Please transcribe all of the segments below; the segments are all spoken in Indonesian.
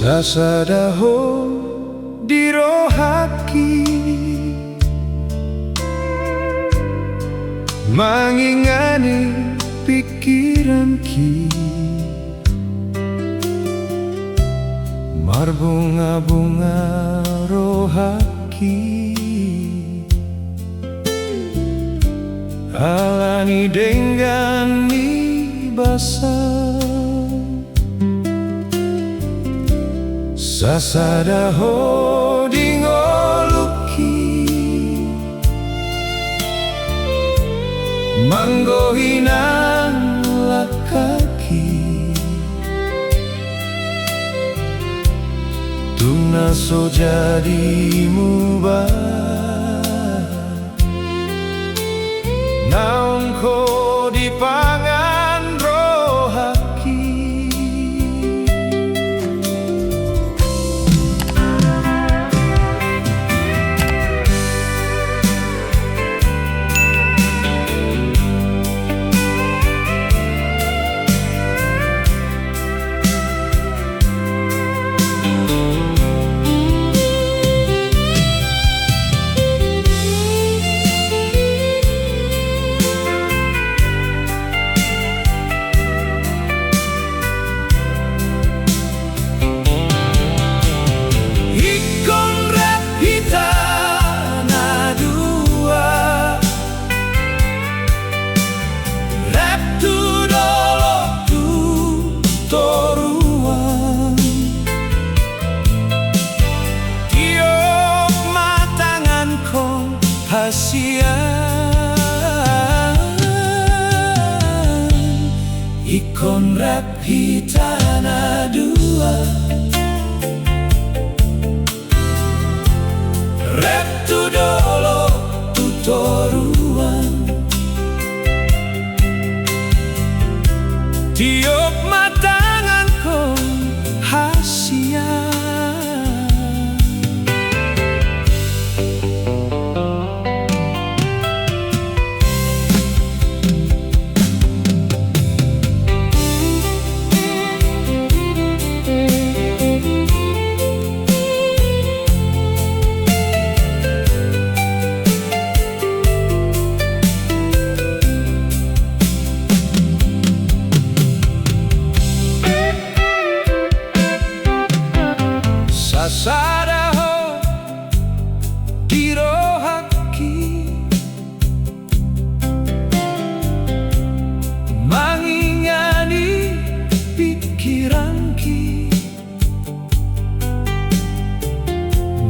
Sasadaho dirohaki mangingani pikiranki marbunga-bunga rohaki alani dengani basah sasadaho dingoluki manggohinan lakaki tungnaso jadi mubah naungko dipangan rohaki ikon rap hitana dua rap tu dolo tu toruan tiup matangan kong hasia sasadaho dirohaki mangingani pikiranki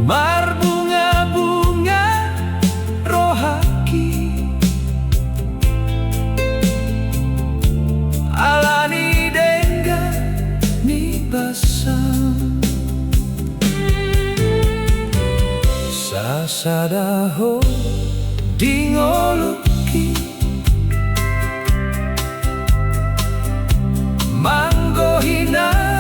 marbunga-bunga rohaki alani dengga ni basah sasadaho dingoluki manggohinan